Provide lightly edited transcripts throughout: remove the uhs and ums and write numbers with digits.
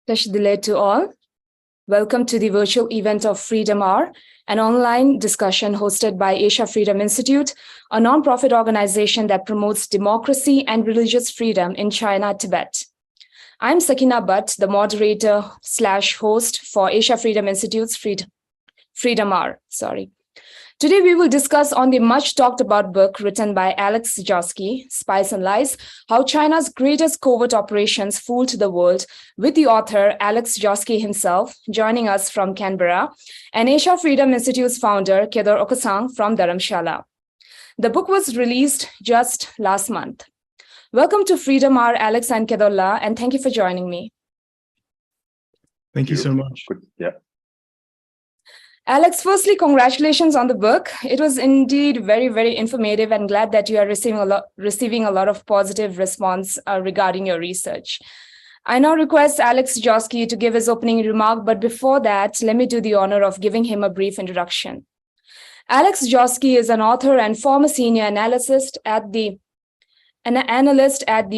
Tashdile to all. Welcome to the virtual event of Freedom Hour, an online discussion hosted by Asia Freedom Institute, a non-profit organization that promotes democracy and religious freedom in China, Tibet. I'm Sakina Bhatt, the moderator/host for Asia Freedom Institute's Freedom Hour. Today, we will discuss on the much talked about book written by Alex Joske, Spies and Lies, How China's Greatest Covert Operations Fooled the World, with the author Alex Joske himself joining us from Canberra, and Asia Freedom Institute's founder, Kedor Okasang from Dharamshala. The book was released just last month. Welcome to Freedom Hour, Alex and Kedorla, and thank you for joining me. Thank you so much. Good. Yeah. Alex, firstly, congratulations on the book. It was indeed very, very informative, and glad that you are receiving a lot of positive response regarding your research. I now request Alex Joske to give his opening remark, but before that, let me do the honor of giving him a brief introduction. Alex Joske is an author and former senior analyst at the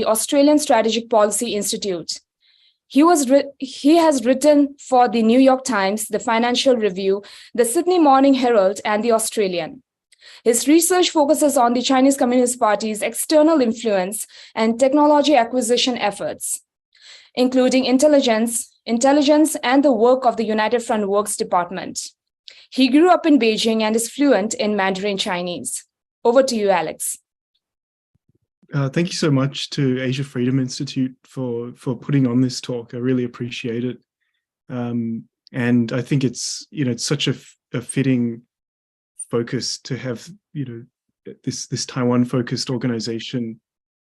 Australian Strategic Policy Institute. He has written for the New York Times, the Financial Review, the Sydney Morning Herald, and the Australian. His research focuses on the Chinese Communist Party's external influence and technology acquisition efforts, including intelligence, and the work of the United Front Works Department. He grew up in Beijing and is fluent in Mandarin Chinese. Over to you, Alex. Thank you so much to Asia Freedom Institute for putting on this talk. I really appreciate it, and I think it's such a fitting focus to have this Taiwan focused organization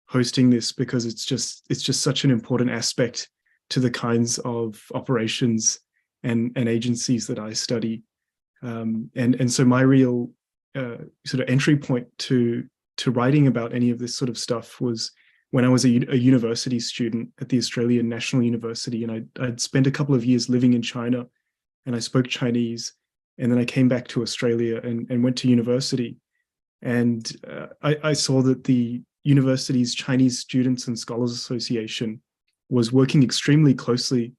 hosting this, because it's just such an important aspect to the kinds of operations and agencies that I study, and so my real sort of entry point to writing about any of this sort of stuff was when I was a university student at the Australian National University, and I'd spent a couple of years living in China, and I spoke Chinese, and then I came back to Australia and went to university, and I saw that the university's Chinese Students and Scholars Association was working extremely closely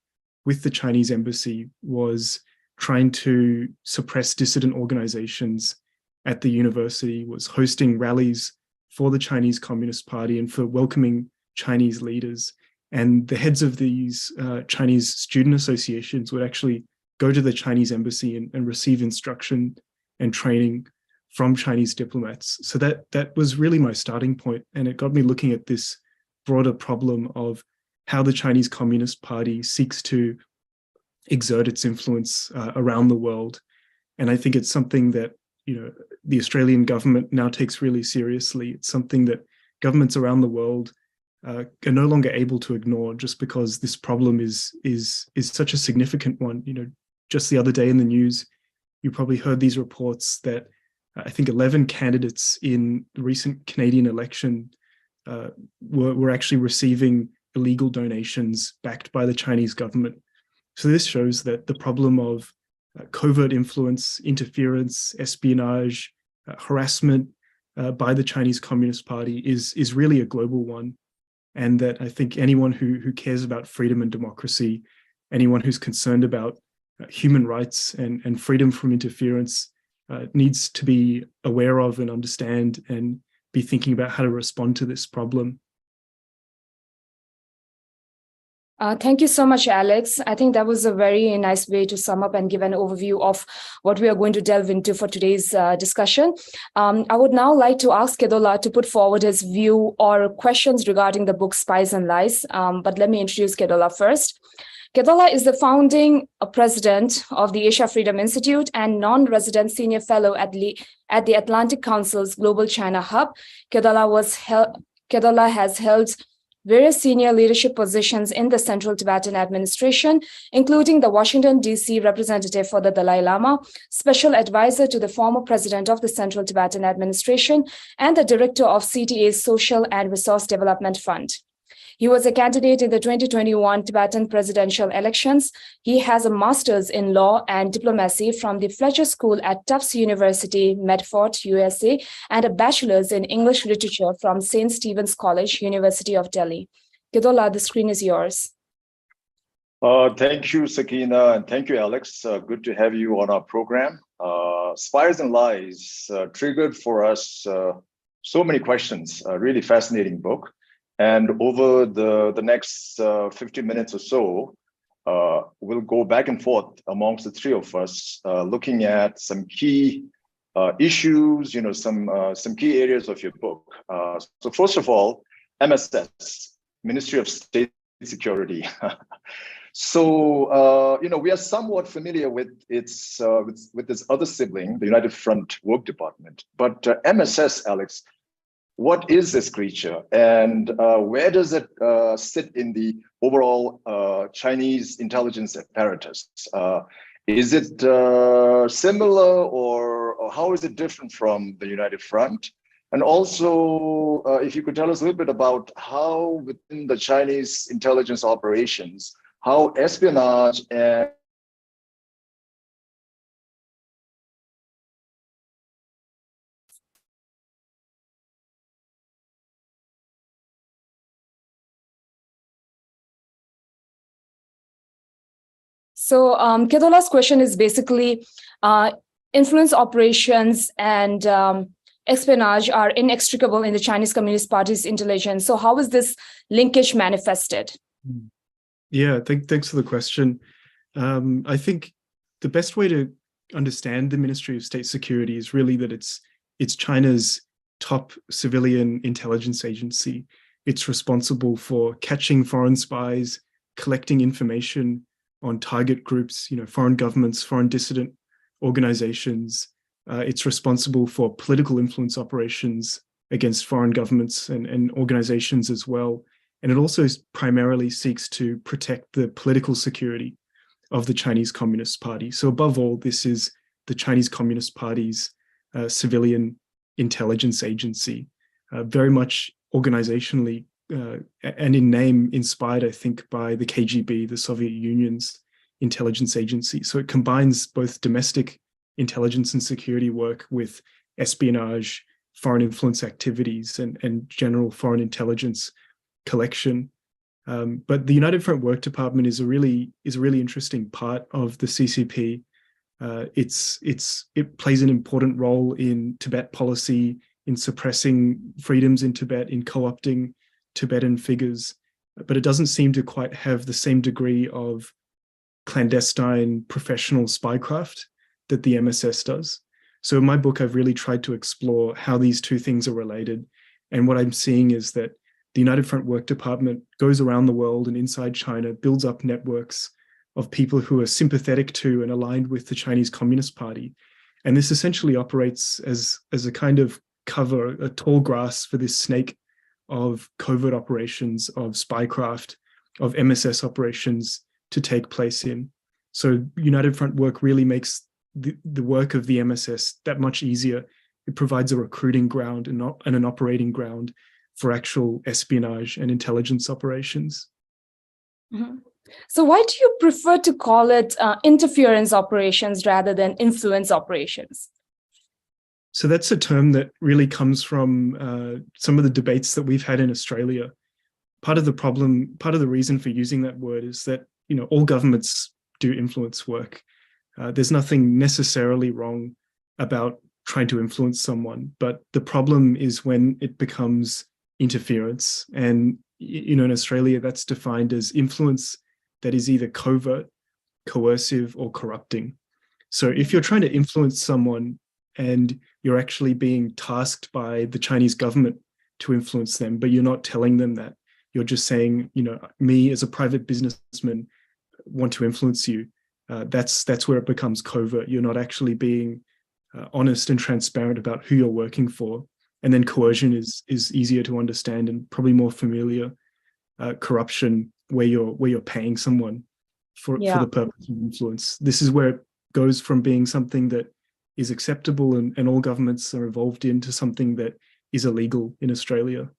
with the Chinese embassy, was trying to suppress dissident organizations at the university, was hosting rallies for the Chinese Communist Party and for welcoming Chinese leaders. And the heads of these Chinese student associations would actually go to the Chinese embassy and receive instruction and training from Chinese diplomats. So that was really my starting point. And it got me looking at this broader problem of how the Chinese Communist Party seeks to exert its influence around the world. And I think it's something that the Australian government now takes really seriously. It's something that governments around the world are no longer able to ignore, just because this problem is such a significant one. Just the other day in the news, you probably heard these reports that I think 11 candidates in the recent Canadian election were actually receiving illegal donations backed by the Chinese government. So this shows that the problem of covert influence, interference, espionage, harassment by the Chinese Communist Party is really a global one. And that I think anyone who cares about freedom and democracy, anyone who's concerned about human rights and freedom from interference needs to be aware of and understand and be thinking about how to respond to this problem. Thank you so much, Alex. I think that was a very nice way to sum up and give an overview of what we are going to delve into for today's discussion. I would now like to ask Kedorla to put forward his view or questions regarding the book Spies and Lies. But let me introduce Kedorla first. Kedorla is the founding president of the Asia Freedom Institute and non-resident senior fellow at the Atlantic Council's Global China Hub. Kedorla has held various senior leadership positions in the Central Tibetan Administration, including the Washington, D.C. representative for the Dalai Lama, special advisor to the former president of the Central Tibetan Administration, and the director of CTA's Social and Resource Development Fund. He was a candidate in the 2021 Tibetan presidential elections. He has a master's in law and diplomacy from the Fletcher School at Tufts University, Medford, USA, and a bachelor's in English literature from St. Stephen's College, University of Delhi. Kedorla, the screen is yours. Thank you, Sakina, and thank you, Alex. Good to have you on our program. Spies and Lies triggered for us so many questions, a really fascinating book. And over the next 50 minutes or so, we'll go back and forth amongst the three of us, looking at some key issues, some key areas of your book. So first of all, MSS, Ministry of State Security. So, we are somewhat familiar with its other sibling, the United Front Work Department. But MSS, Alex, what is this creature, and where does it sit in the overall Chinese intelligence apparatus? Is it similar, or how is it different from the United Front? And also, if you could tell us a little bit about how within the Chinese intelligence operations, how espionage and So Kedola's question is basically influence operations and espionage are inextricable in the Chinese Communist Party's intelligence. So how is this linkage manifested? Yeah, thanks for the question. I think the best way to understand the Ministry of State Security is really that it's China's top civilian intelligence agency. It's responsible for catching foreign spies, collecting information on target groups, foreign governments, foreign dissident organizations. It's responsible for political influence operations against foreign governments and organizations as well. And it also primarily seeks to protect the political security of the Chinese Communist Party. So above all, this is the Chinese Communist Party's civilian intelligence agency, very much organizationally and in name inspired, I think, by the KGB, the Soviet Union's intelligence agency. So it combines both domestic intelligence and security work with espionage, foreign influence activities, and general foreign intelligence collection. But the United Front Work Department is a really interesting part of the CCP. It plays an important role in Tibet policy, in suppressing freedoms in Tibet, in co-opting Tibetan figures, but it doesn't seem to quite have the same degree of clandestine professional spycraft that the MSS does. So in my book, I've really tried to explore how these two things are related. And what I'm seeing is that the United Front Work Department goes around the world and inside China, builds up networks of people who are sympathetic to and aligned with the Chinese Communist Party. And this essentially operates as a kind of cover, a tall grass for this snake of covert operations, of spycraft, of MSS operations to take place in. So United Front Work really makes the work of the MSS that much easier. It provides a recruiting ground and an operating ground for actual espionage and intelligence operations. Mm-hmm. So why do you prefer to call it interference operations rather than influence operations? So that's a term that really comes from some of the debates that we've had in Australia. Part of the reason for using that word is that, all governments do influence work. There's nothing necessarily wrong about trying to influence someone, but the problem is when it becomes interference. And, in Australia, that's defined as influence that is either covert, coercive, or corrupting. So if you're trying to influence someone and you're actually being tasked by the Chinese government to influence them, but you're not telling them that, you're just saying, me as a private businessman want to influence you. That's where it becomes covert. You're not actually being honest and transparent about who you're working for. And then coercion is easier to understand and probably more familiar. Corruption, where you're paying someone for the purpose of influence. This is where it goes from being something that is acceptable and all governments are involved in to something that is illegal in Australia.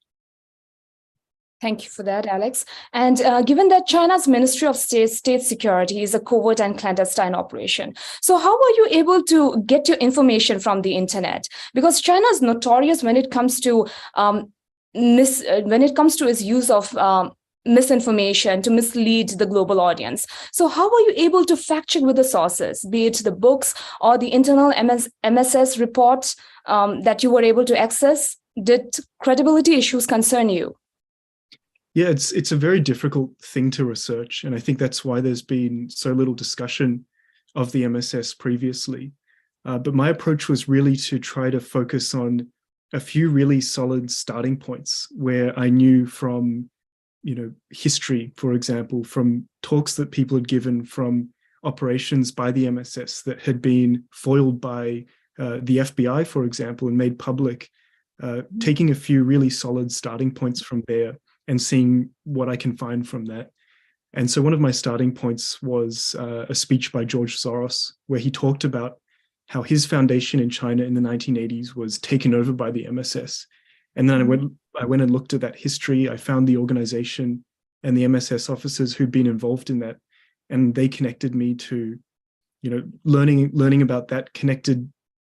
Thank you for that, Alex. And given that China's Ministry of State Security is a covert and clandestine operation, so how are you able to get your information from the internet? Because China is notorious when it comes to its use of misinformation, to mislead the global audience. So how were you able to fact check with the sources, be it the books or the internal MSS report that you were able to access? Did credibility issues concern you? Yeah, it's a very difficult thing to research. And I think that's why there's been so little discussion of the MSS previously. But my approach was really to try to focus on a few really solid starting points where I knew from, history, for example, from talks that people had given, from operations by the MSS that had been foiled by the FBI, for example, and made public, taking a few really solid starting points from there and seeing what I can find from that. And so one of my starting points was a speech by George Soros, where he talked about how his foundation in China in the 1980s was taken over by the MSS. And then I went and looked at that history. I found the organization and the MSS officers who'd been involved in that. And they connected me to, learning about that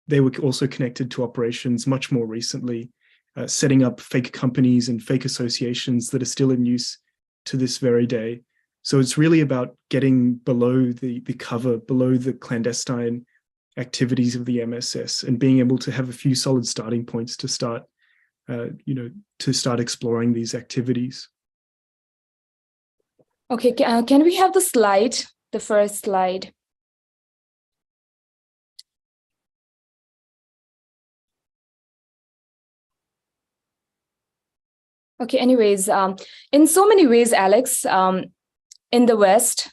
they were also connected to operations much more recently, setting up fake companies and fake associations that are still in use to this very day. So it's really about getting below the cover, below the clandestine activities of the MSS, and being able to have a few solid starting points to start, exploring these activities. Okay, can we have the slide, the first slide? Okay, anyways, in so many ways, Alex, in the West,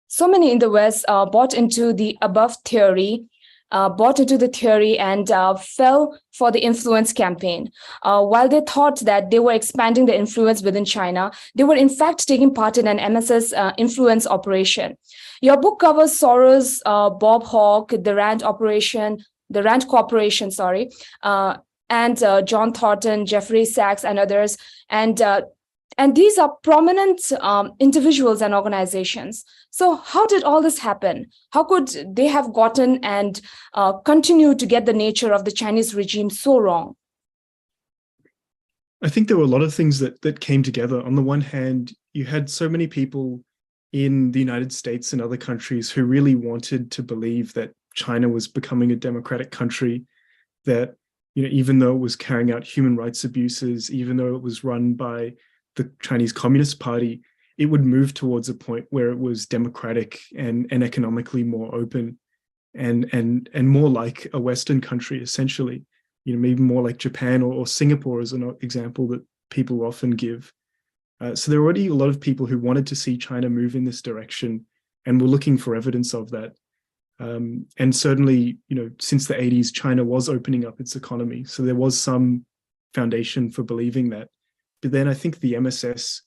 so many in the West bought into the above theory, and fell for the influence campaign. While they thought that they were expanding the influence within China, they were in fact taking part in an MSS influence operation. Your book covers Soros, Bob Hawke, the Rand Corporation, and John Thornton, Jeffrey Sachs, and others. And these are prominent individuals and organizations. So how did all this happen? How could they have gotten and continue to get the nature of the Chinese regime so wrong? I think there were a lot of things that came together. On the one hand, you had so many people in the United States and other countries who really wanted to believe that China was becoming a democratic country, that even though it was carrying out human rights abuses, even though it was run by the Chinese Communist Party, it would move towards a point where it was democratic and economically more open and more like a Western country, essentially, maybe more like Japan or Singapore as an example that people often give. So there were already a lot of people who wanted to see China move in this direction and were looking for evidence of that. And certainly, since the 80s, China was opening up its economy. So there was some foundation for believing that. But then I think the MSS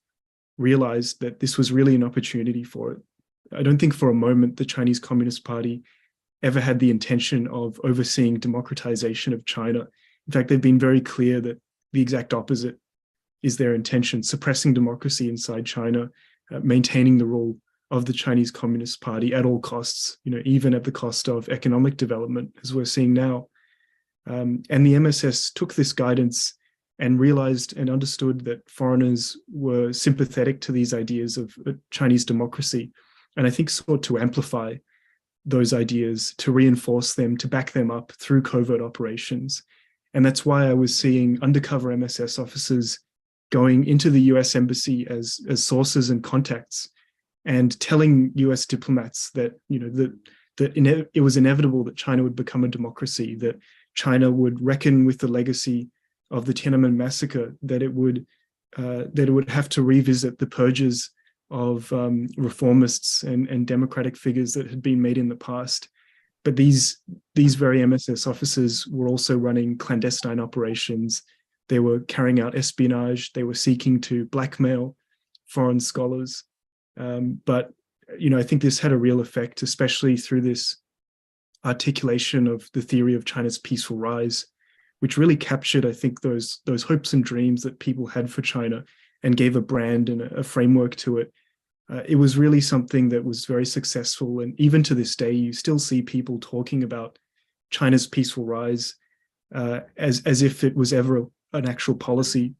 realized that this was really an opportunity for it. I don't think for a moment the Chinese Communist Party ever had the intention of overseeing democratization of China. In fact, they've been very clear that the exact opposite is their intention: suppressing democracy inside China, maintaining the rule of the Chinese Communist Party at all costs, even at the cost of economic development, as we're seeing now. And the MSS took this guidance and realized and understood that foreigners were sympathetic to these ideas of Chinese democracy, and I think sought to amplify those ideas, to reinforce them, to back them up through covert operations. And that's why I was seeing undercover MSS officers going into the US embassy as sources and contacts, and telling US diplomats that it was inevitable that China would become a democracy, that China would reckon with the legacy of the Tiananmen massacre, that it would have to revisit the purges of reformists and democratic figures that had been made in the past. But these very MSS officers were also running clandestine operations. They were carrying out espionage. They were seeking to blackmail foreign scholars. But I think this had a real effect, especially through this articulation of the theory of China's peaceful rise, which really captured, I think, those hopes and dreams that people had for China and gave a brand and a framework to it. It was really something that was very successful. And even to this day, you still see people talking about China's peaceful rise as if it was ever an actual policy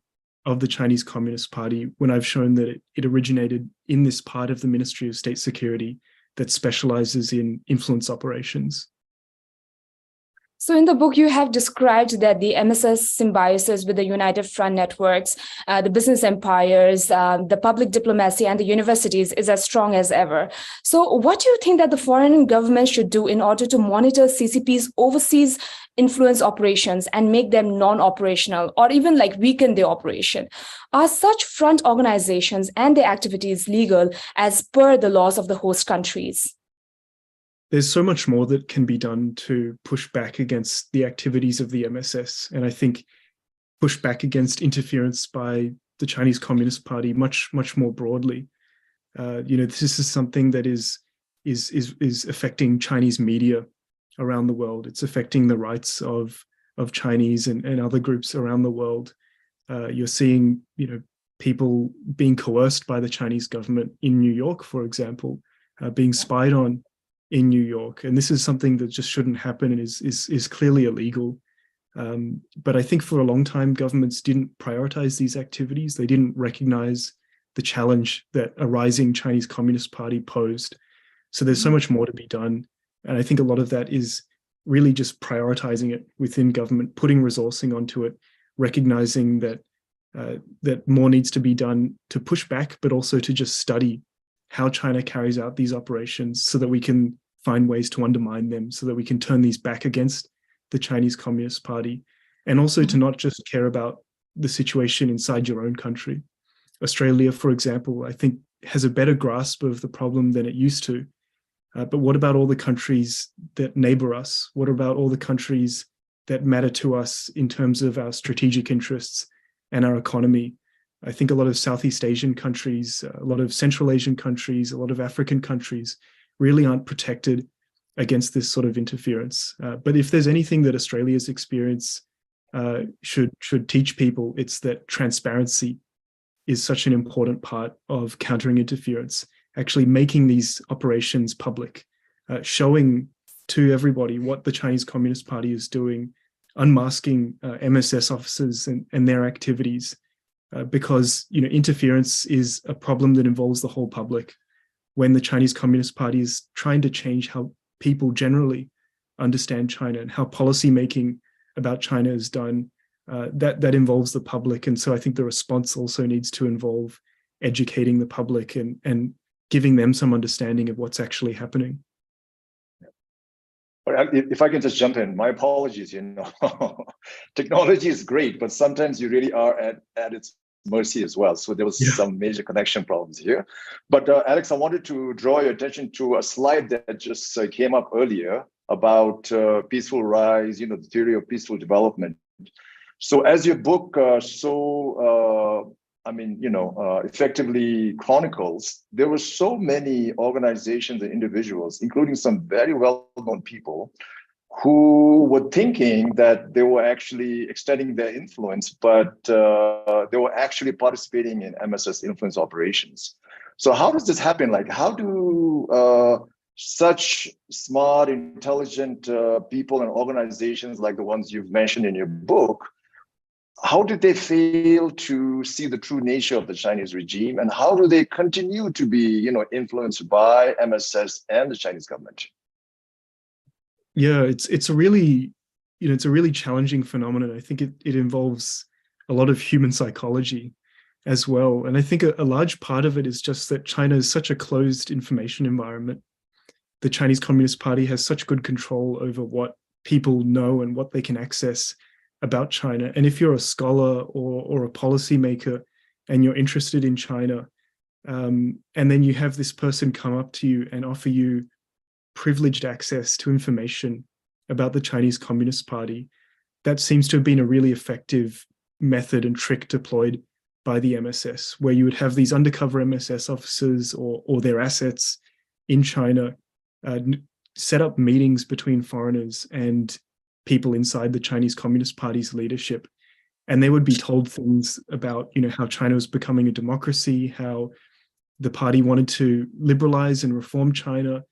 of the Chinese Communist Party, when I've shown that it originated in this part of the Ministry of State Security that specializes in influence operations. So in the book, you have described that the MSS symbiosis with the United Front networks, the business empires, the public diplomacy, and the universities is as strong as ever. So what do you think that the foreign government should do in order to monitor CCP's overseas influence operations and make them non-operational, or even like weaken their operation? Are such front organizations and their activities legal as per the laws of the host countries? There's so much more that can be done to push back against the activities of the MSS, and I think push back against interference by the Chinese Communist Party much more broadly. This is something that is affecting Chinese media around the world. It's affecting the rights of Chinese and other groups around the world. You're seeing, people being coerced by the Chinese government in New York, for example, being spied on in New York. And this is something that just shouldn't happen and is clearly illegal. But I think for a long time, governments didn't prioritize these activities. They didn't recognize the challenge that a rising Chinese Communist Party posed. So there's so much more to be done. And I think a lot of that is really just prioritizing it within government, putting resourcing onto it, recognizing that that more needs to be done to push back, but also to just study how China carries out these operations so that we can find ways to undermine them, so that we can turn these back against the Chinese Communist Party, and also to not just care about the situation inside your own country. Australia, for example, I think has a better grasp of the problem than it used to. But what about all the countries that neighbor us? What about all the countries that matter to us in terms of our strategic interests and our economy? I think a lot of Southeast Asian countries, a lot of Central Asian countries, a lot of African countries really aren't protected against this sort of interference. But if there's anything that Australia's experience should teach people, it's that transparency is such an important part of countering interference, actually making these operations public, showing to everybody what the Chinese Communist Party is doing, unmasking MSS officers and their activities. Because interference is a problem that involves the whole public. When the Chinese Communist Party is trying to change how people generally understand China and how policy making about China is done, that involves the public. And so I think the response also needs to involve educating the public and giving them some understanding of what's actually happening. If I can just jump in, my apologies, technology is great, but sometimes you really are at its mercy as well. So there was some major connection problems here. But Alex, I wanted to draw your attention to a slide that just came up earlier about peaceful rise, the theory of peaceful development. So as your book effectively chronicles, there were so many organizations and individuals, including some very well-known people, who were thinking that they were actually extending their influence, but they were actually participating in MSS influence operations. So how does this happen? Like, how do such smart, intelligent people and organizations like the ones you've mentioned in your book, how did they fail to see the true nature of the Chinese regime, and how do they continue to be, influenced by MSS and the Chinese government? Yeah, it's a really challenging phenomenon. I think it involves a lot of human psychology as well. And I think a large part of it is just that China is such a closed information environment. The Chinese Communist Party has such good control over what people know and what they can access about China. And if you're a scholar or a policymaker and you're interested in China, and then you have this person come up to you and offer you privileged access to information about the Chinese Communist Party, that seems to have been a really effective method and trick deployed by the MSS, where you would have these undercover MSS officers or their assets in China set up meetings between foreigners and people inside the Chinese Communist Party's leadership. And they would be told things about, how China was becoming a democracy, how the party wanted to liberalize and reform China,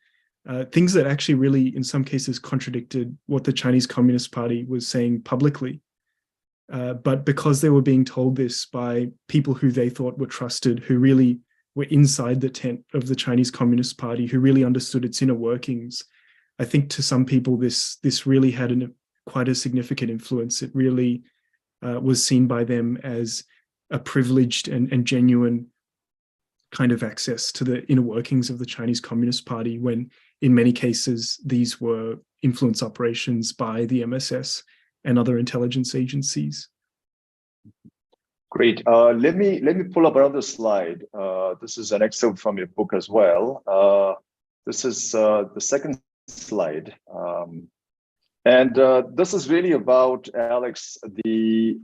things that actually really, in some cases, contradicted what the Chinese Communist Party was saying publicly. But because they were being told this by people who they thought were trusted, who really were inside the tent of the Chinese Communist Party, who really understood its inner workings, I think to some people this really had quite a significant influence. It really was seen by them as a privileged and genuine kind of access to the inner workings of the Chinese Communist Party, when in many cases these were influence operations by the MSS and other intelligence agencies. Great. Let me pull up another slide. This is an excerpt from your book as well. This is the second slide. And this is really about, Alex, the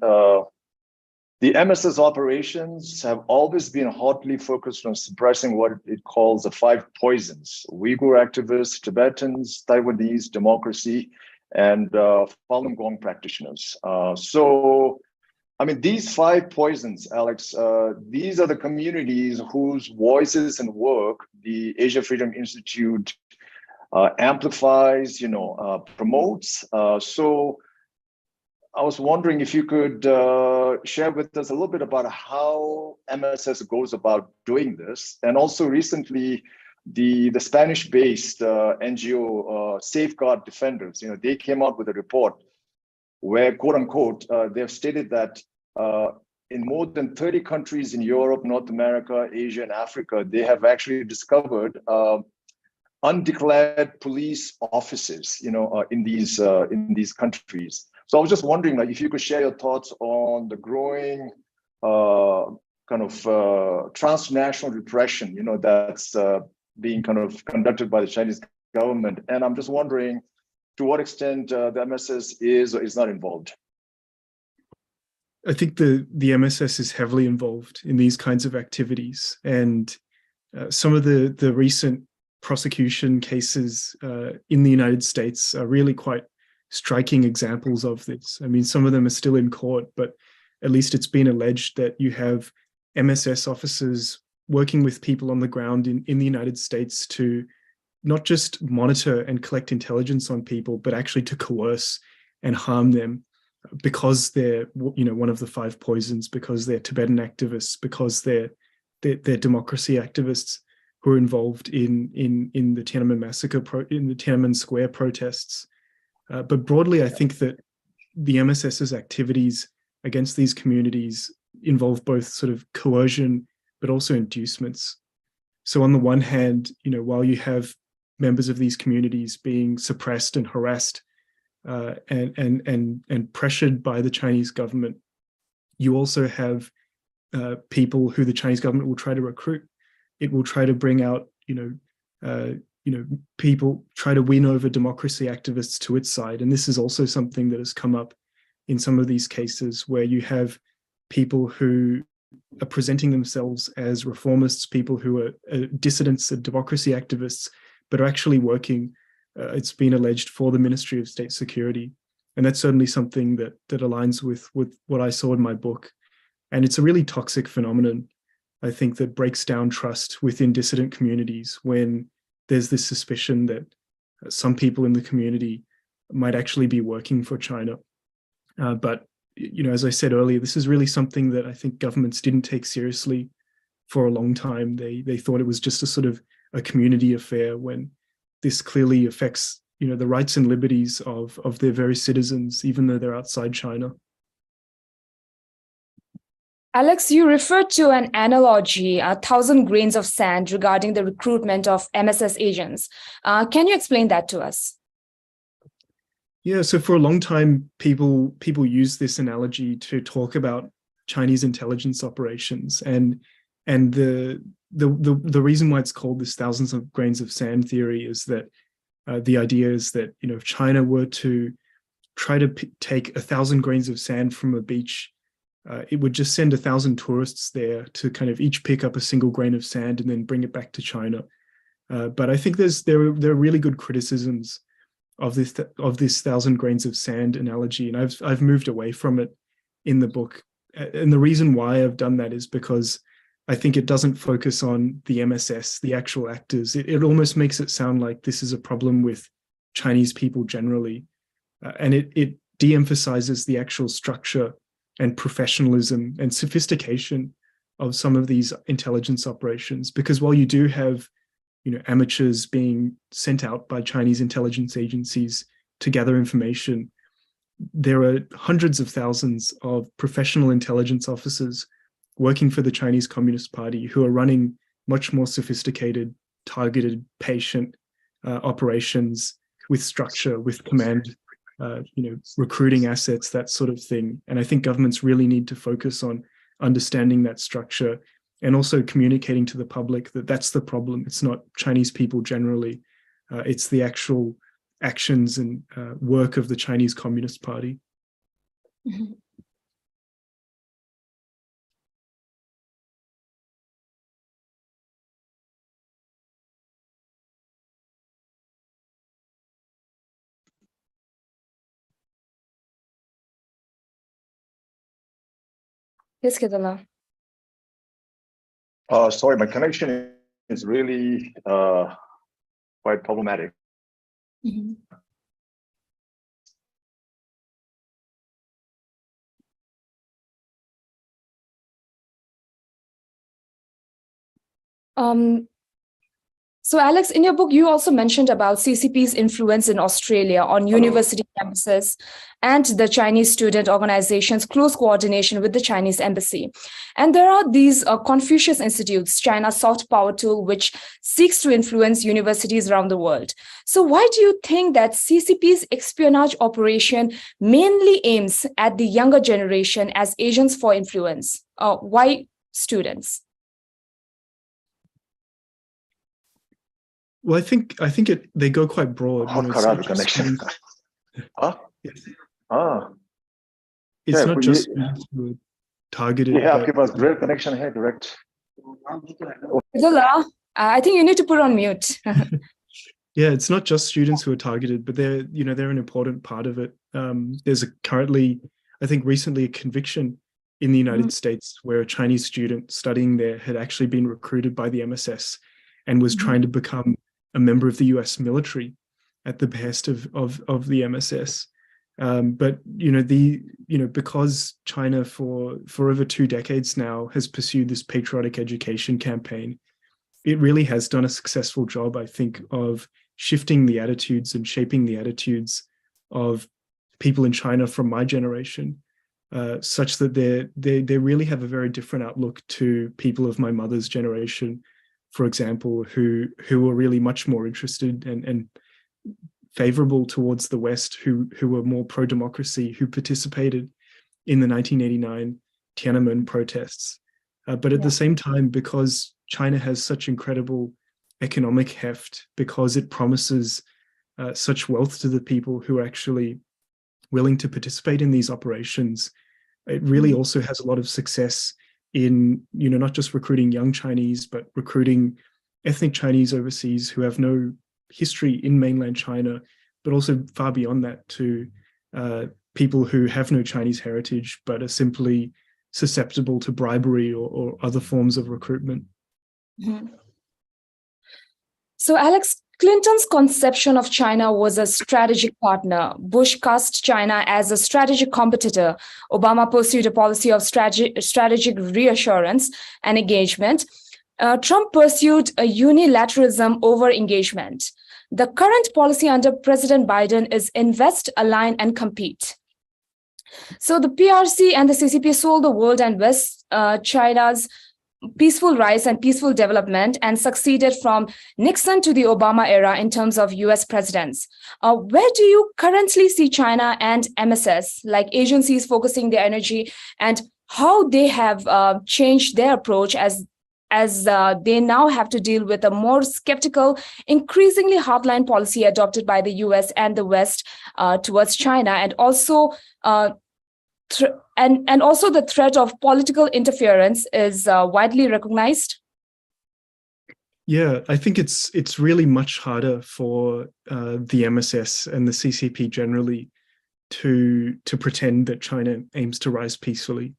MSS operations have always been hotly focused on suppressing what it calls the 5 poisons: Uyghur activists, Tibetans, Taiwanese, democracy, and Falun Gong practitioners. So, I mean, these 5 poisons, Alex, these are the communities whose voices and work the Asia Freedom Institute amplifies, promotes. So I was wondering if you could share with us a little bit about how MSS goes about doing this. And also recently, the Spanish-based NGO Safeguard Defenders, they came out with a report where, quote unquote, they've stated that in more than 30 countries in Europe, North America, Asia, and Africa, they have actually discovered undeclared police offices, in these countries. So I was just wondering, if you could share your thoughts on the growing kind of transnational repression, that's being kind of conducted by the Chinese government. And I'm just wondering to what extent the MSS is or is not involved. I think the MSS is heavily involved in these kinds of activities. And some of the recent prosecution cases in the United States are really quite striking examples of this. I mean, some of them are still in court, but at least it's been alleged that you have MSS officers working with people on the ground in the United States to not just monitor and collect intelligence on people, but actually to coerce and harm them because they're, one of the 5 poisons, because they're Tibetan activists, because they're democracy activists who are involved in the Tiananmen massacre, in the Tiananmen Square protests. But broadly, I think that the MSS's activities against these communities involve both sort of coercion, but also inducements. So on the one hand, while you have members of these communities being suppressed and harassed and pressured by the Chinese government, you also have people who the Chinese government will try to recruit. It will try to bring out, people try to win over democracy activists to its side. And this is also something that has come up in some of these cases where you have people who are presenting themselves as reformists, people who are dissidents and democracy activists, but are actually working, it's been alleged, for the Ministry of State Security. And that's certainly something that aligns with what I saw in my book. And it's a really toxic phenomenon, I think, that breaks down trust within dissident communities when there's this suspicion that some people in the community might actually be working for China. But, as I said earlier, this is really something that I think governments didn't take seriously for a long time. They thought it was just a sort of a community affair, when this clearly affects, the rights and liberties of their very citizens, even though they're outside China. Alex, you referred to an analogy, 1,000 grains of sand, regarding the recruitment of MSS agents. Can you explain that to us? Yeah, so for a long time, people use this analogy to talk about Chinese intelligence operations, and the reason why it's called this thousands of grains of sand theory is that the idea is that if China were to try to take 1,000 grains of sand from a beach, it would just send 1,000 tourists there to kind of each pick up a single grain of sand and then bring it back to China. But I think there are really good criticisms of this 1,000 grains of sand analogy, and I've moved away from it in the book. And the reason why I've done that is because I think it doesn't focus on the MSS, the actual actors. It almost makes it sound like this is a problem with Chinese people generally. And it de-emphasizes the actual structure and professionalism and sophistication of some of these intelligence operations. Because while you do have, amateurs being sent out by Chinese intelligence agencies to gather information, there are hundreds of thousands of professional intelligence officers working for the Chinese Communist Party who are running much more sophisticated, targeted, patient operations with structure, with command, recruiting assets, that sort of thing. And I think governments really need to focus on understanding that structure and also communicating to the public that that's the problem. It's not Chinese people generally. It's the actual actions and work of the Chinese Communist Party. Mm-hmm. Yes, Kedala. Sorry, my connection is really quite problematic. Mm-hmm. So Alex, in your book, you also mentioned about CCP's influence in Australia on university campuses and the Chinese student organization's close coordination with the Chinese embassy. And there are these Confucius Institutes, China's soft power tool, which seeks to influence universities around the world. So why do you think that CCP's espionage operation mainly aims at the younger generation as agents for influence? Why students? Well, I think they go quite broad. Connection. Yes. It's Yeah, not just students who are targeted. You have give us great connection here, direct. I think you need to put on mute. Yeah, it's not just students who are targeted, but they're an important part of it. There's currently, I think recently, a conviction in the United States where a Chinese student studying there had actually been recruited by the MSS and was trying to become a member of the US military at the behest of the MSS. But because China for over 2 decades now has pursued this patriotic education campaign, it really has done a successful job, I think, of shifting the attitudes and shaping the attitudes of people in China from my generation, such that they really have a very different outlook to people of my mother's generation, for example, who were really much more interested and favorable towards the West, who were more pro-democracy, who participated in the 1989 Tiananmen protests. But at the same time, because China has such incredible economic heft, because it promises such wealth to the people who are actually willing to participate in these operations, it really also has a lot of success in, not just recruiting young Chinese, but recruiting ethnic Chinese overseas who have no history in mainland China, but also far beyond that to people who have no Chinese heritage, but are simply susceptible to bribery or other forms of recruitment. Mm-hmm. So Alex, Clinton's conception of China was a strategic partner. Bush cast China as a strategic competitor. Obama pursued a policy of strategic reassurance and engagement. Trump pursued a unilateralism over engagement. The current policy under President Biden is invest, align, and compete. So the PRC and the CCP sold the world and West China's peaceful rise and peaceful development and succeeded from Nixon to the Obama era in terms of US presidents. Where do you currently see China and MSS, like agencies focusing their energy, and how they have changed their approach as they now have to deal with a more skeptical, increasingly hardline policy adopted by the US and the West towards China, and also and also the threat of political interference is widely recognized? Yeah, I think it's really much harder for the MSS and the CCP generally to pretend that China aims to rise peacefully.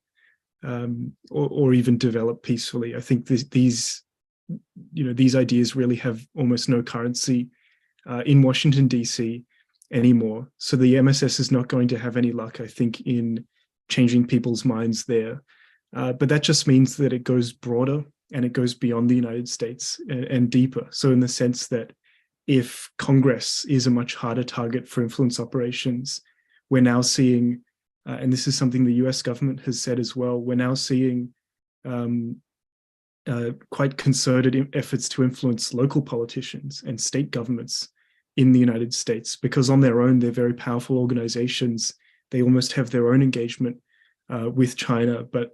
or even develop peacefully. I think these ideas really have almost no currency in Washington, D.C. anymore. So the MSS is not going to have any luck, I think, in changing people's minds there. But that just means that it goes broader and it goes beyond the United States and deeper. So in the sense that if Congress is a much harder target for influence operations, we're now seeing, and this is something the US government has said as well, we're now seeing quite concerted efforts to influence local politicians and state governments in the United States, because on their own, they're very powerful organizations. They almost have their own engagement with China, but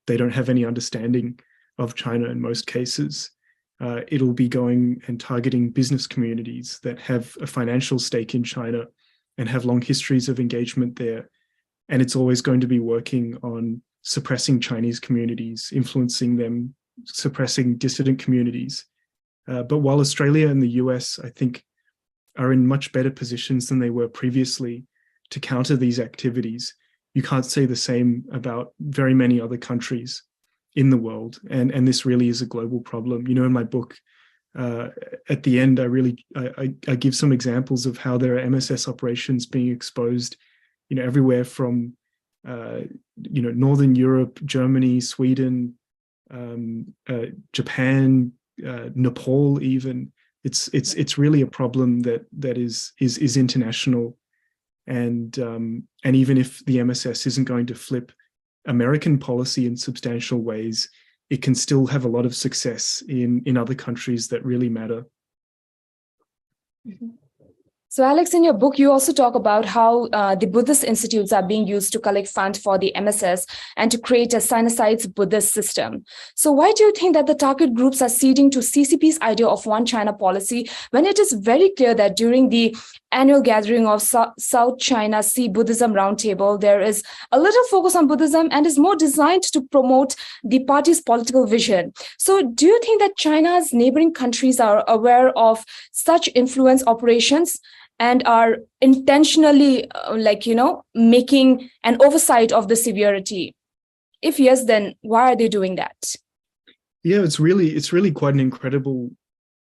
they don't have any understanding of China in most cases. It'll be going and targeting business communities that have a financial stake in China and have long histories of engagement there. And it's always going to be working on suppressing Chinese communities, influencing them, suppressing dissident communities. But while Australia and the US, I think, are in much better positions than they were previously to counter these activities, you can't say the same about very many other countries in the world. And this really is a global problem. You know, in my book, at the end, I give some examples of how there are MSS operations being exposed, you know, everywhere from, Northern Europe, Germany, Sweden, Japan, Nepal, even. It's really a problem that is international. And even if the MSS isn't going to flip American policy in substantial ways, it can still have a lot of success in other countries that really matter. Mm-hmm. So, Alex, in your book, you also talk about how the Buddhist institutes are being used to collect funds for the MSS and to create a Sino-Site Buddhist system. So why do you think that the target groups are ceding to CCP's idea of one China policy when it is very clear that during the annual gathering of South China Sea Buddhism Roundtable, there is a little focus on Buddhism and is more designed to promote the party's political vision? So do you think that China's neighboring countries are aware of such influence operations and are intentionally making an oversight of the severity? If yes, then why are they doing that? Yeah, it's really quite an incredible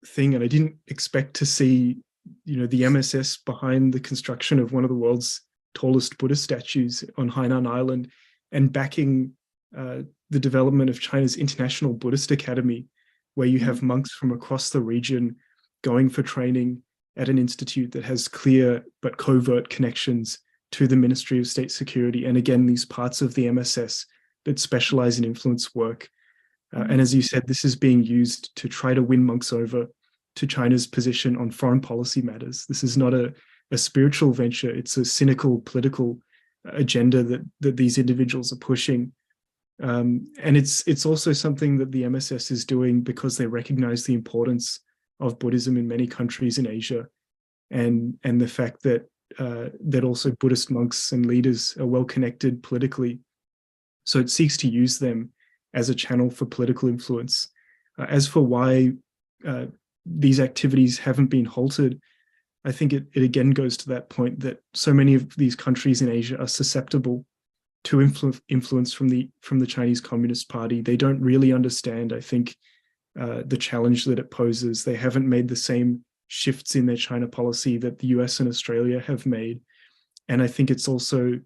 thing. And I didn't expect to see, the MSS behind the construction of one of the world's tallest Buddhist statues on Hainan Island and backing the development of China's International Buddhist Academy, where you have monks from across the region going for training at an institute that has clear but covert connections to the Ministry of State Security. And again, these parts of the MSS that specialize in influence work. And as you said, this is being used to try to win monks over to China's position on foreign policy matters. This is not a spiritual venture. It's a cynical political agenda that these individuals are pushing. And it's also something that the MSS is doing because they recognize the importance of Buddhism in many countries in Asia, and the fact that also Buddhist monks and leaders are well connected politically. So it seeks to use them as a channel for political influence. As for why these activities haven't been halted, I think it again goes to that point that so many of these countries in Asia are susceptible to influence from the Chinese Communist Party. They don't really understand, I think, the challenge that it poses. They haven't made the same shifts in their China policy that the US and Australia have made. And I think it's also,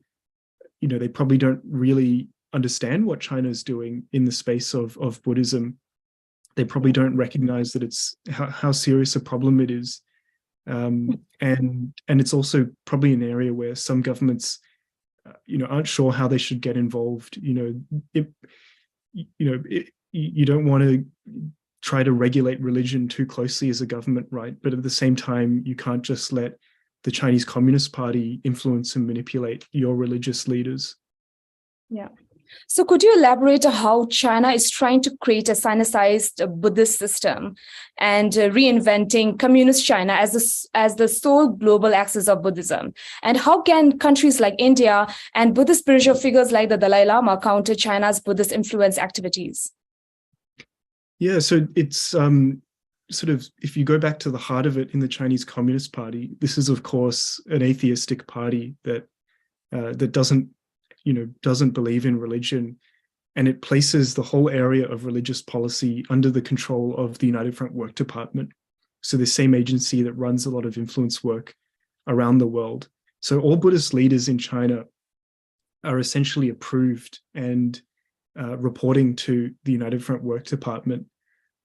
they probably don't really understand what China is doing in the space of Buddhism. They probably don't recognize that it's how serious a problem it is. And it's also probably an area where some governments, aren't sure how they should get involved. You don't want to try to regulate religion too closely as a government, right? But at the same time, you can't just let the Chinese Communist Party influence and manipulate your religious leaders. Yeah. So could you elaborate on how China is trying to create a Sino-Site Buddhist system and reinventing communist China as the sole global axis of Buddhism? And how can countries like India and Buddhist spiritual figures like the Dalai Lama counter China's Buddhist influence activities? Yeah, so it's sort of, if you go back to the heart of it in the Chinese Communist Party, this is, of course, an atheistic party that doesn't believe in religion. and it places the whole area of religious policy under the control of the United Front Work Department. So the same agency that runs a lot of influence work around the world. So all Buddhist leaders in China are essentially approved and reporting to the United Front Work Department.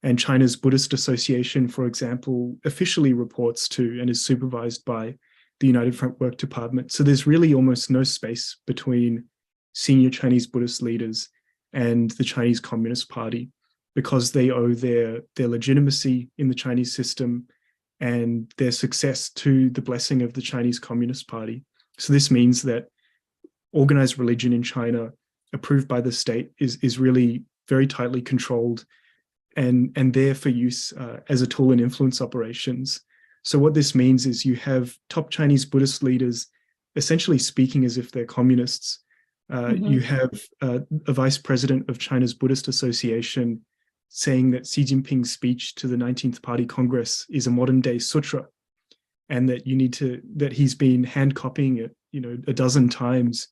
And China's Buddhist Association, for example, officially reports to and is supervised by the United Front Work Department. So there's really almost no space between senior Chinese Buddhist leaders and the Chinese Communist Party, because they owe their legitimacy in the Chinese system and their success to the blessing of the Chinese Communist Party. So this means that organized religion in China, approved by the state, is really very tightly controlled and there for use as a tool in influence operations. So what this means is you have top Chinese Buddhist leaders essentially speaking as if they're communists. You have a vice president of China's Buddhist Association saying that Xi Jinping's speech to the 19th Party Congress is a modern day sutra, and that that he's been hand copying it, a dozen times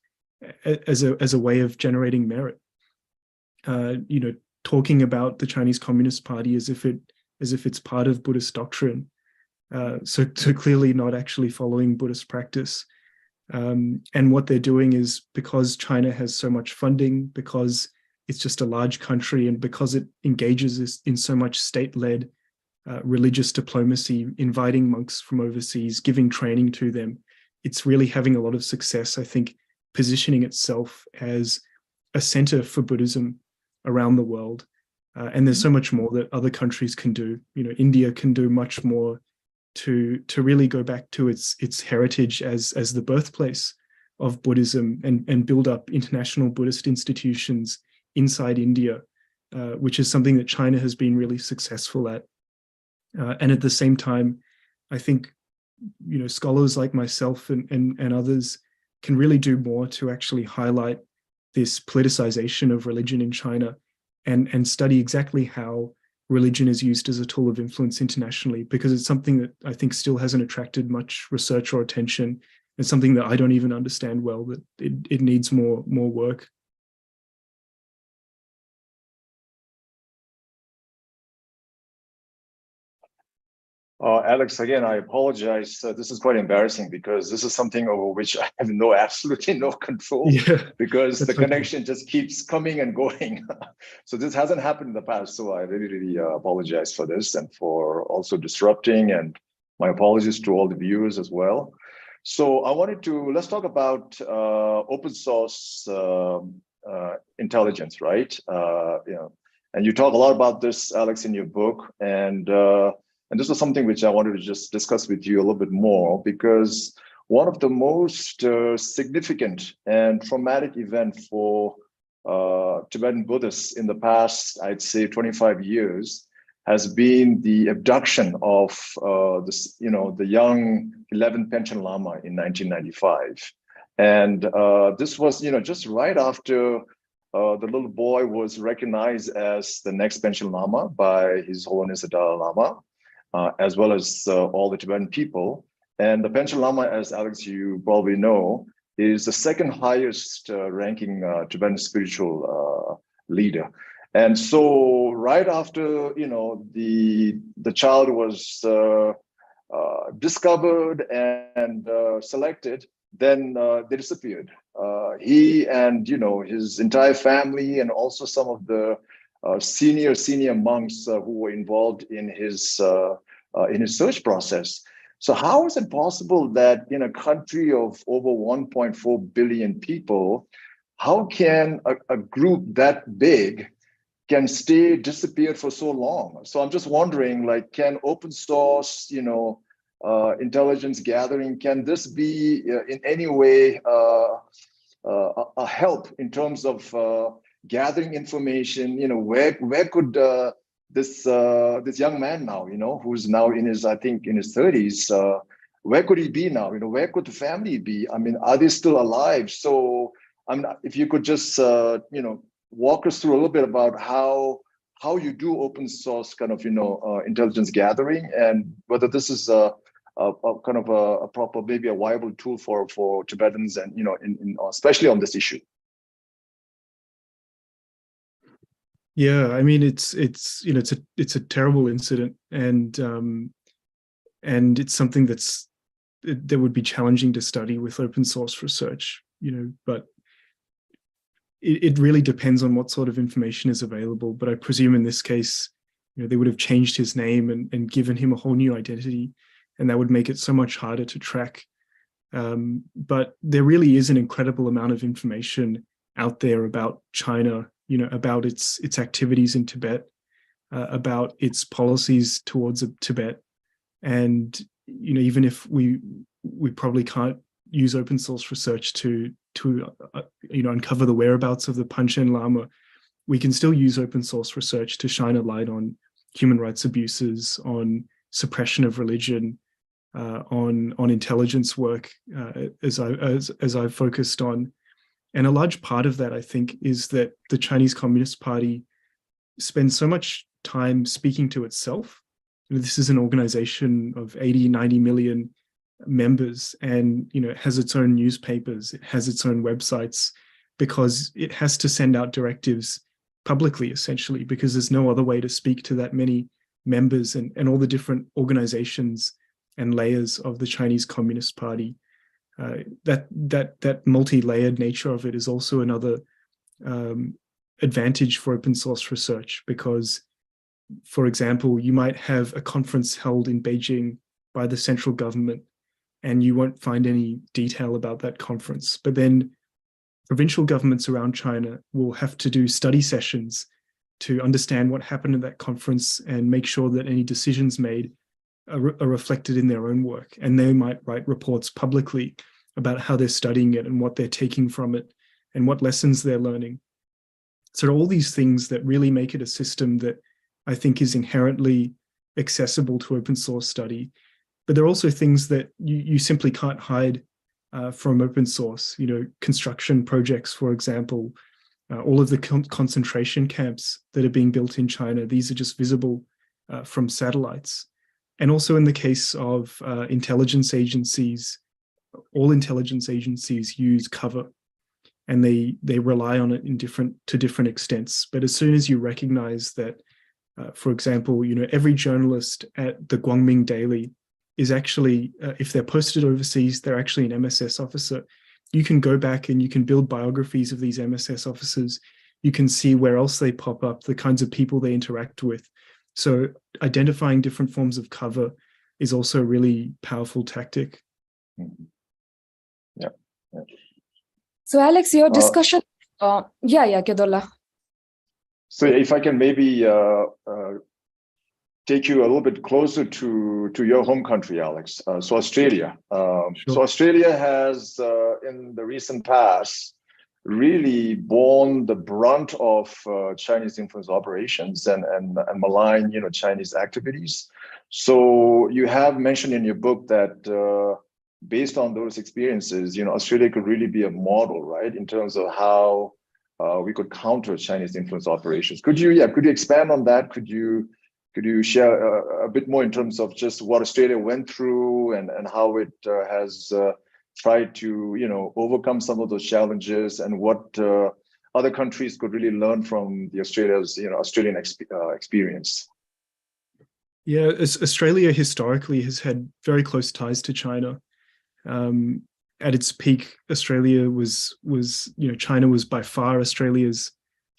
as a way of generating merit. Talking about the Chinese Communist Party as if it's part of Buddhist doctrine. So clearly not actually following Buddhist practice. And what they're doing is, because China has so much funding, because it's just a large country, and because it engages in so much state-led religious diplomacy, inviting monks from overseas, giving training to them, it's really having a lot of success, I think, positioning itself as a center for Buddhism around the world. And there's so much more that other countries can do. India can do much more to really go back to its heritage as the birthplace of Buddhism and build up international Buddhist institutions inside India, which is something that China has been really successful at. And at the same time, I think scholars like myself and others can really do more to actually highlight this politicization of religion in China and study exactly how religion is used as a tool of influence internationally, because it's something that I think still hasn't attracted much research or attention, and something that I don't even understand well, that it needs more work. Alex, again, I apologize. This is quite embarrassing because this is something over which I have absolutely no control, because the connection just keeps coming and going. So this hasn't happened in the past. So I really apologize for this and for also disrupting, and my apologies to all the viewers as well. So let's talk about open source intelligence, right? And you talk a lot about this, Alex, in your book. And this was something which I wanted to just discuss with you a little bit more, because one of the most significant and traumatic events for Tibetan Buddhists in the past, I'd say 25 years, has been the abduction of the young 11th Panchen Lama in 1995. And this was, just right after the little boy was recognized as the next Panchen Lama by His Holiness the Dalai Lama, as well as all the Tibetan people. And the Panchen Lama, as Alex, you probably know, is the second highest ranking Tibetan spiritual leader. And so right after, the child was discovered and selected, then they disappeared. He and, his entire family, and also some of the senior monks who were involved in his search process. So how is it possible that in a country of over 1.4 billion people, how can a group that big can stay disappeared for so long? So I'm just wondering, can open source, intelligence gathering, can this be in any way a help in terms of gathering information? Where could this young man now, who's now in his 30s, where could he be now? Where could the family be? I mean, are they still alive? So if you could just walk us through a little bit about how you do open source kind of intelligence gathering, and whether this is a kind of a proper, maybe a viable tool for Tibetans, and especially on this issue. Yeah, I mean, it's it's a terrible incident, and it's something that would be challenging to study with open source research, but it really depends on what sort of information is available. But I presume in this case, they would have changed his name and given him a whole new identity, and that would make it so much harder to track. But there really is an incredible amount of information out there about China, about its activities in Tibet, about its policies towards Tibet. And, even if we probably can't use open source research to uncover the whereabouts of the Panchen Lama, we can still use open source research to shine a light on human rights abuses, on suppression of religion, on intelligence work, as I've focused on. And a large part of that, I think, is that the Chinese Communist Party spends so much time speaking to itself. This is an organization of 80, 90 million members, and it has its own newspapers, it has its own websites, because it has to send out directives publicly, essentially, because there's no other way to speak to that many members and all the different organizations and layers of the Chinese Communist Party. That multi-layered nature of it is also another advantage for open source research, because, for example, you might have a conference held in Beijing by the central government, and you won't find any detail about that conference. But then provincial governments around China will have to do study sessions to understand what happened at that conference and make sure that any decisions made are reflected in their own work. And they might write reports publicly about how they're studying it and what they're taking from it and what lessons they're learning. So all these things that really make it a system that I think is inherently accessible to open source study. But there are also things that you simply can't hide from open source, construction projects, for example, all of the concentration camps that are being built in China, these are just visible from satellites. And also in the case of intelligence agencies, all intelligence agencies use cover, and they rely on it to different extents. But as soon as you recognize that, for example, every journalist at the Guangming Daily is actually, if they're posted overseas, they're actually an MSS officer. You can go back and you can build biographies of these MSS officers. You can see where else they pop up, the kinds of people they interact with. So identifying different forms of cover is also a really powerful tactic. Mm-hmm. Yeah. So Alex, your discussion, Kedola. So if I can maybe take you a little bit closer to your home country, Alex. So Australia. Sure. So Australia has, in the recent past, really borne the brunt of Chinese influence operations and malign, Chinese activities. So you have mentioned in your book that based on those experiences, Australia could really be a model, right, in terms of how we could counter Chinese influence operations. Could you expand on that? Could you share a bit more in terms of just what Australia went through and how it has tried to, overcome some of those challenges, and what other countries could really learn from the Australian experience? Yeah, Australia historically has had very close ties to China. At its peak, Australia was China was by far Australia's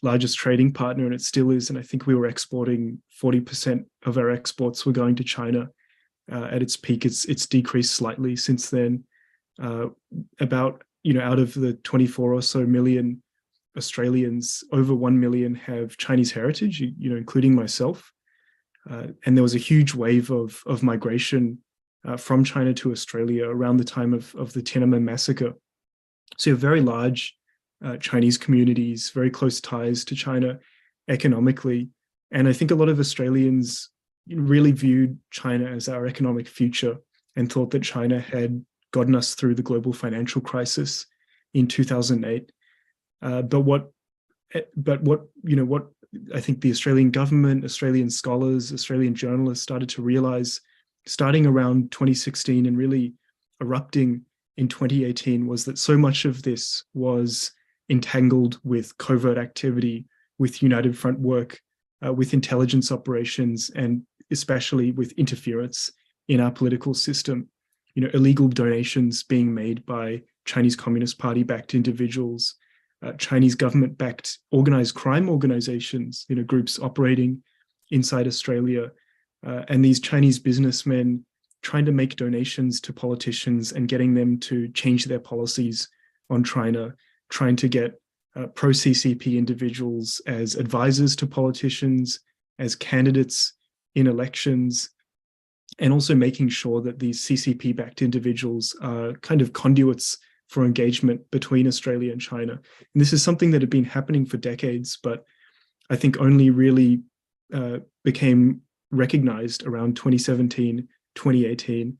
largest trading partner, and it still is. And I think we were exporting 40% of our exports were going to China. At its peak, it's decreased slightly since then. About, out of the 24 or so million Australians, over 1 million have Chinese heritage, including myself. And there was a huge wave of migration from China to Australia around the time of the Tiananmen massacre. So you have very large Chinese communities, very close ties to China economically. And I think a lot of Australians really viewed China as our economic future and thought that China had gotten us through the global financial crisis in 2008. But what I think the Australian government, Australian scholars, Australian journalists started to realize, starting around 2016 and really erupting in 2018, was that so much of this was entangled with covert activity, with United Front work, with intelligence operations, and especially with interference in our political system. Illegal donations being made by Chinese Communist Party-backed individuals, Chinese government-backed organized crime organizations, groups operating inside Australia, and these Chinese businessmen trying to make donations to politicians and getting them to change their policies on China, trying to get pro-CCP individuals as advisors to politicians, as candidates in elections, and also making sure that these CCP-backed individuals are kind of conduits for engagement between Australia and China. And this is something that had been happening for decades, but I think only really became recognized around 2017, 2018.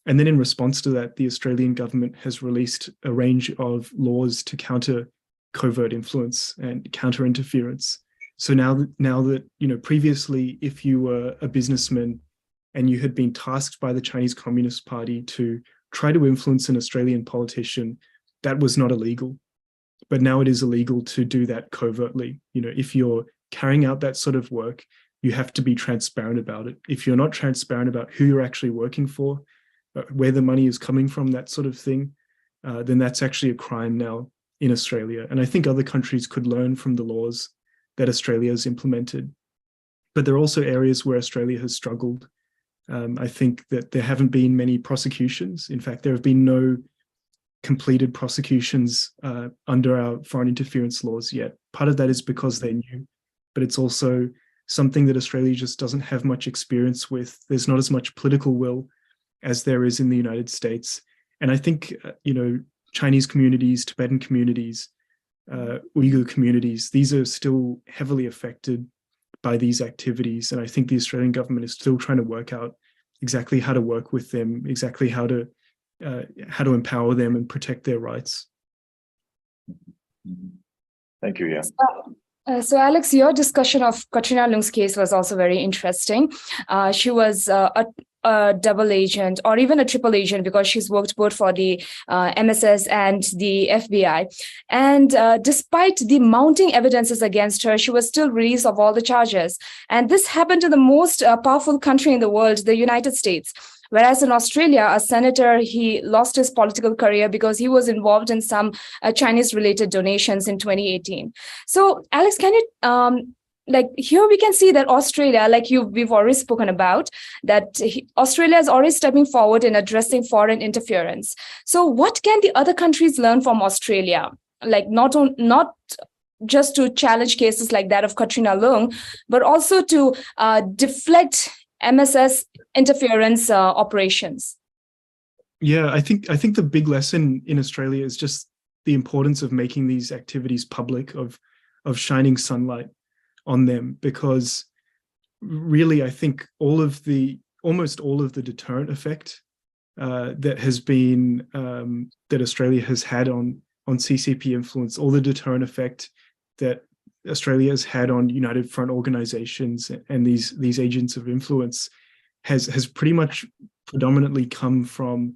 And then in response to that, the Australian government has released a range of laws to counter covert influence and counter interference. So now that, previously, if you were a businessman and you had been tasked by the Chinese Communist Party to try to influence an Australian politician, that was not illegal. But now it is illegal to do that covertly. If you're carrying out that sort of work, you have to be transparent about it. If you're not transparent about who you're actually working for, where the money is coming from, that sort of thing, then that's actually a crime now in Australia. And I think other countries could learn from the laws that Australia has implemented. But there are also areas where Australia has struggled. I think that there haven't been many prosecutions. In fact, there have been no completed prosecutions under our foreign interference laws yet. Part of that is because they're new, but it's also something that Australia just doesn't have much experience with. There's not as much political will as there is in the United States. And I think, Chinese communities, Tibetan communities, Uyghur communities, these are still heavily affected by these activities. And I think the Australian government is still trying to work out exactly how to work with them, exactly how to empower them and protect their rights. Thank you, yeah. So Alex, your discussion of Katrina Leung's case was also very interesting. She was a double agent or even a triple agent because she's worked both for the MSS and the FBI. And despite the mounting evidences against her, she was still released of all the charges. And this happened in the most powerful country in the world, the United States. Whereas in Australia, a senator, he lost his political career because he was involved in some Chinese-related donations in 2018. So, Alex, can you, here we can see that Australia, we've already spoken about, that Australia is already stepping forward in addressing foreign interference. So what can the other countries learn from Australia? Not just to challenge cases like that of Katrina Leung, but also to deflect MSS interference operations. Yeah, I think the big lesson in Australia is just the importance of making these activities public, of shining sunlight on them, because really I think almost all of the deterrent effect that has been that Australia has had on CCP influence, all the deterrent effect that Australia has had on United Front organizations and these agents of influence has pretty much predominantly come from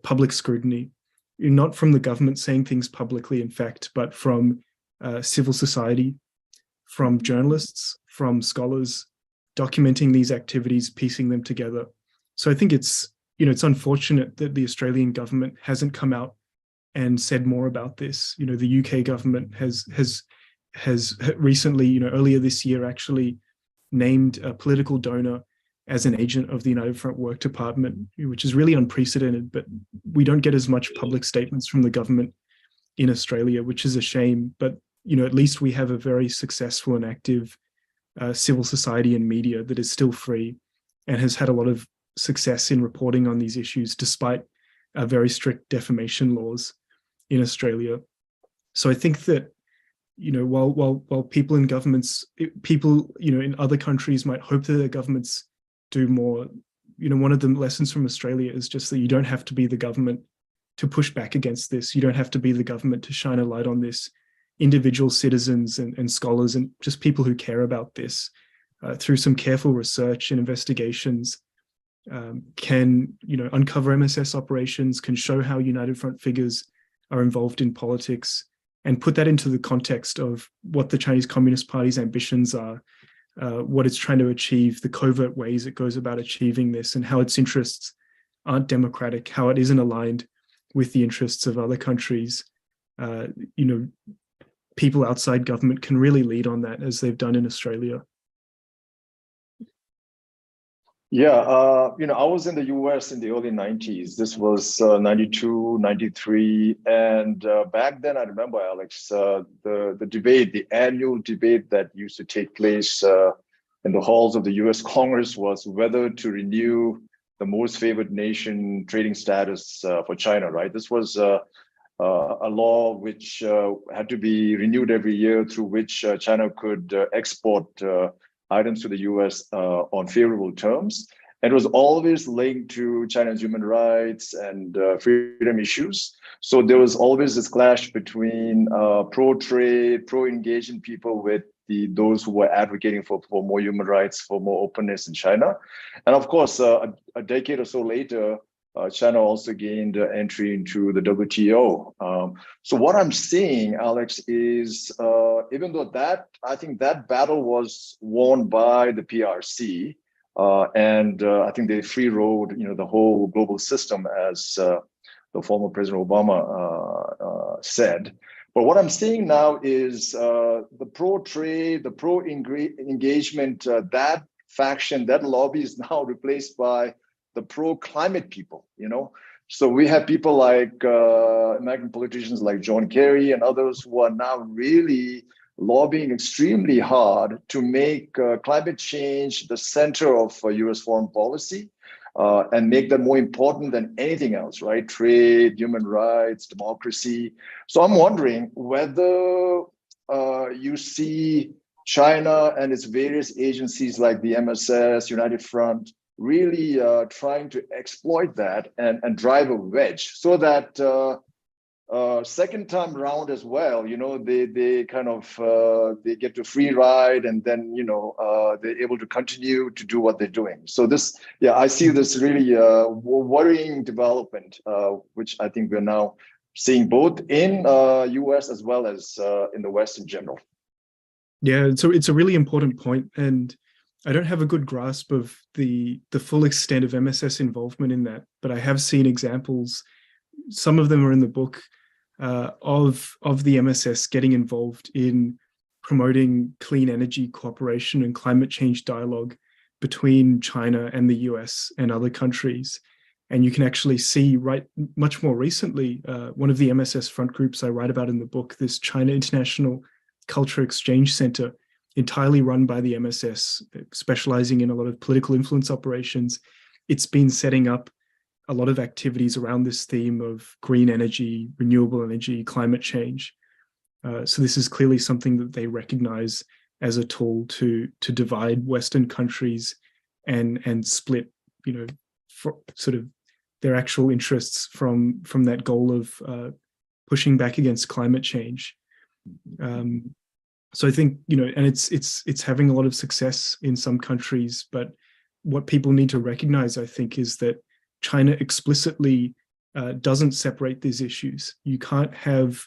public scrutiny, not from the government saying things publicly, in fact, but from civil society, from journalists, from scholars documenting these activities, piecing them together. So I think it's unfortunate that the Australian government hasn't come out and said more about this. The UK government has recently, earlier this year, actually named a political donor as an agent of the United Front Work Department, which is really unprecedented, but we don't get as much public statements from the government in Australia, which is a shame. But, at least we have a very successful and active civil society and media that is still free and has had a lot of success in reporting on these issues, despite very strict defamation laws in Australia. So I think that, while people in governments, in other countries might hope that their governments do more, one of the lessons from Australia is just that you don't have to be the government to push back against this. You don't have to be the government to shine a light on this. Individual citizens and scholars and just people who care about this, through some careful research and investigations, can uncover MSS operations, can show how United Front figures are involved in politics, and put that into the context of what the Chinese Communist Party's ambitions are, what it's trying to achieve, the covert ways it goes about achieving this, and how its interests aren't democratic, how it isn't aligned with the interests of other countries. People outside government can really lead on that, as they've done in Australia. Yeah, I was in the US in the early 90s. This was 92, 93. And back then, I remember, Alex, the debate, the annual debate that used to take place in the halls of the US Congress was whether to renew the most favored nation trading status for China, right? This was a law which had to be renewed every year, through which China could export items to the US on favorable terms. And it was always linked to China's human rights and freedom issues. So there was always this clash between pro-trade, pro-engagement people with those who were advocating for more human rights, for more openness in China. And of course, a decade or so later, China also gained entry into the WTO. So what I'm seeing, Alex, is even though I think that battle was won by the PRC, and I think they free rode, the whole global system, as the former President Obama said. But what I'm seeing now is the pro-trade, the pro-engagement, that faction, that lobby is now replaced by the pro-climate people, So we have people like American politicians like John Kerry and others who are now really lobbying extremely hard to make climate change the center of US foreign policy and make that more important than anything else, right? Trade, human rights, democracy. So I'm wondering whether you see China and its various agencies like the MSS, United Front, really trying to exploit that and drive a wedge, so that second time round as well, they kind of they get to free ride, and then they're able to continue to do what they're doing. So I see this really worrying development, which I think we're now seeing both in US as well as in the West in general. Yeah, so it's a really important point, and I don't have a good grasp of the full extent of MSS involvement in that, but I have seen examples. Some of them are in the book of the MSS getting involved in promoting clean energy cooperation and climate change dialogue between China and the US and other countries. And you can actually see much more recently, one of the MSS front groups I write about in the book, this China International Culture Exchange Center, entirely run by the MSS, specializing in a lot of political influence operations. It's been setting up a lot of activities around this theme of green energy, renewable energy, climate change. So this is clearly something that they recognize as a tool to divide Western countries and split, sort of their actual interests from that goal of pushing back against climate change. So I think, and it's having a lot of success in some countries, but what people need to recognize, I think, is that China explicitly doesn't separate these issues. You can't have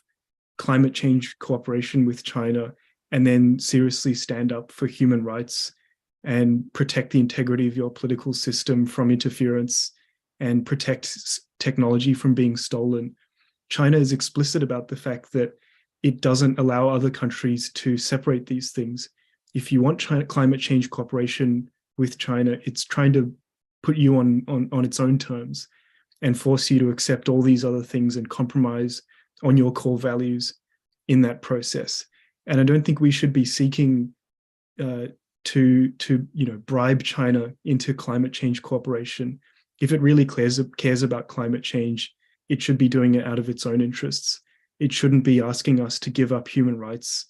climate change cooperation with China and then seriously stand up for human rights and protect the integrity of your political system from interference and protect technology from being stolen. China is explicit about the fact that it doesn't allow other countries to separate these things. If you want climate change cooperation with China, it's trying to put you on its own terms and force you to accept all these other things and compromise on your core values in that process. And I don't think we should be seeking to bribe China into climate change cooperation. If it really cares about climate change, it should be doing it out of its own interests. It shouldn't be asking us to give up human rights,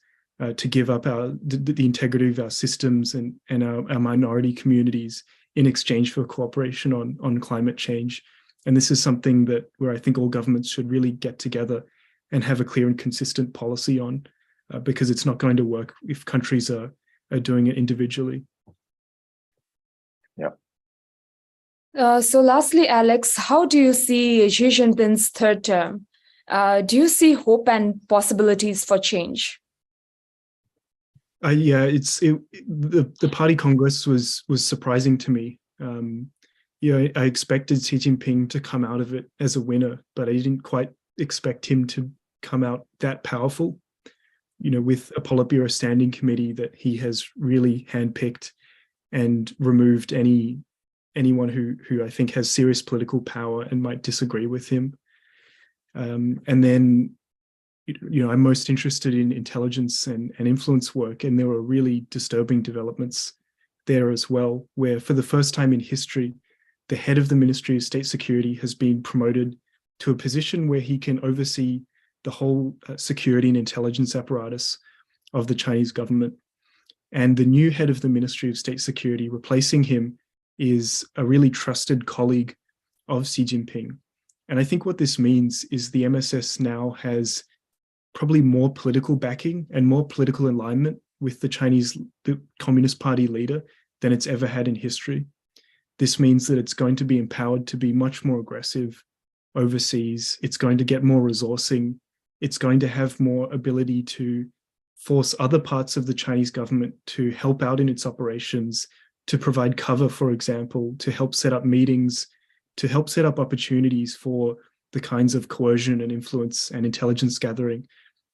to give up the integrity of our systems and our minority communities in exchange for cooperation on climate change. And this is something where I think all governments should really get together and have a clear and consistent policy on, because it's not going to work if countries are doing it individually. Yeah. So lastly, Alex, how do you see Xi Jinping's third term? Do you see hope and possibilities for change? Yeah, the party congress was surprising to me. I expected Xi Jinping to come out of it as a winner, but I didn't quite expect him to come out that powerful. With a Politburo standing committee that he has really handpicked and removed anyone who I think has serious political power and might disagree with him. And then, I'm most interested in intelligence and influence work, and there were really disturbing developments there as well, where for the first time in history, the head of the Ministry of State Security has been promoted to a position where he can oversee the whole security and intelligence apparatus of the Chinese government. And the new head of the Ministry of State Security, replacing him, is a really trusted colleague of Xi Jinping. And I think what this means is the MSS now has probably more political backing and more political alignment with the Communist Party leader than it's ever had in history. This means that it's going to be empowered to be much more aggressive overseas. It's going to get more resourcing. It's going to have more ability to force other parts of the Chinese government to help out in its operations, to provide cover, for example, to help set up meetings, to help set up opportunities for the kinds of coercion and influence and intelligence gathering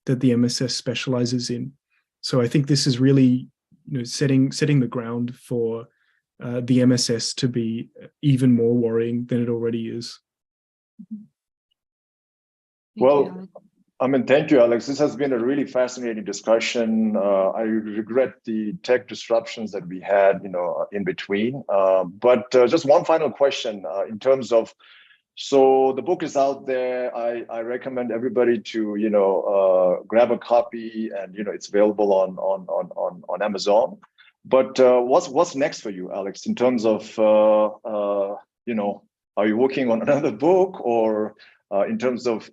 that the MSS specializes in. So I think this is really, setting the ground for the MSS to be even more worrying than it already is. Well, thank you, Alex. This has been a really fascinating discussion. I regret the tech disruptions that we had, in between. But just one final question in terms of, so the book is out there. I recommend everybody to, grab a copy, and it's available on Amazon. But what's next for you, Alex, in terms of, are you working on another book, or in terms of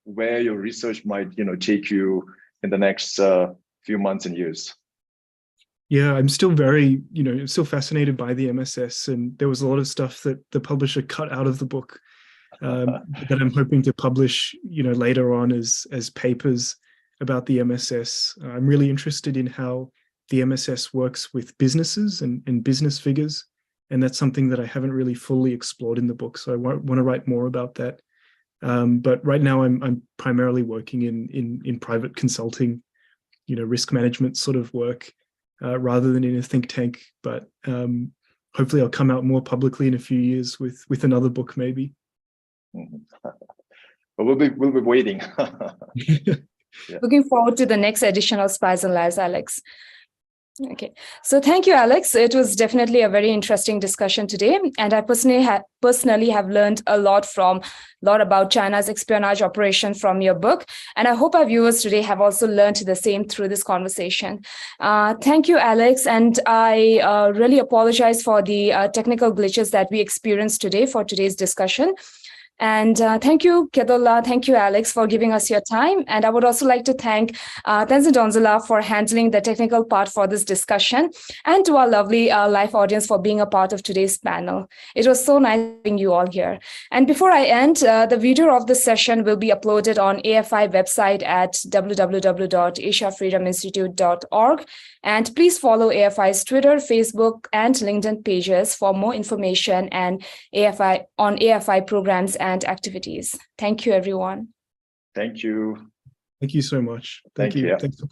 where your research might, take you in the next few months and years? Yeah, I'm still very, still fascinated by the MSS, and there was a lot of stuff that the publisher cut out of the book that I'm hoping to publish, later on as papers about the MSS. I'm really interested in how the MSS works with businesses and business figures, and that's something that I haven't really fully explored in the book. So I want to write more about that. But right now I'm primarily working in private consulting, risk management sort of work, rather than in a think tank. But hopefully I'll come out more publicly in a few years with another book, maybe. But we'll be waiting. Yeah. Looking forward to the next edition of Spies and Lies, Alex. Okay, so thank you, Alex. It was definitely a very interesting discussion today, and I personally have learned a lot about China's espionage operation from your book, and I hope our viewers today have also learned the same through this conversation. Thank you, Alex, and I really apologize for the technical glitches that we experienced today for today's discussion. And thank you, Kedola. Thank you, Alex, for giving us your time. And I would also like to thank Tenzin Donzala for handling the technical part for this discussion, and to our lovely live audience for being a part of today's panel. It was so nice having you all here. And before I end, the video of this session will be uploaded on AFI website at www.asiafreedominstitute.org. And please follow AFI's Twitter, Facebook, and LinkedIn pages for more information and AFI programs and activities. Thank you, everyone. Thank you. Thank you so much. Thank you. Thanks for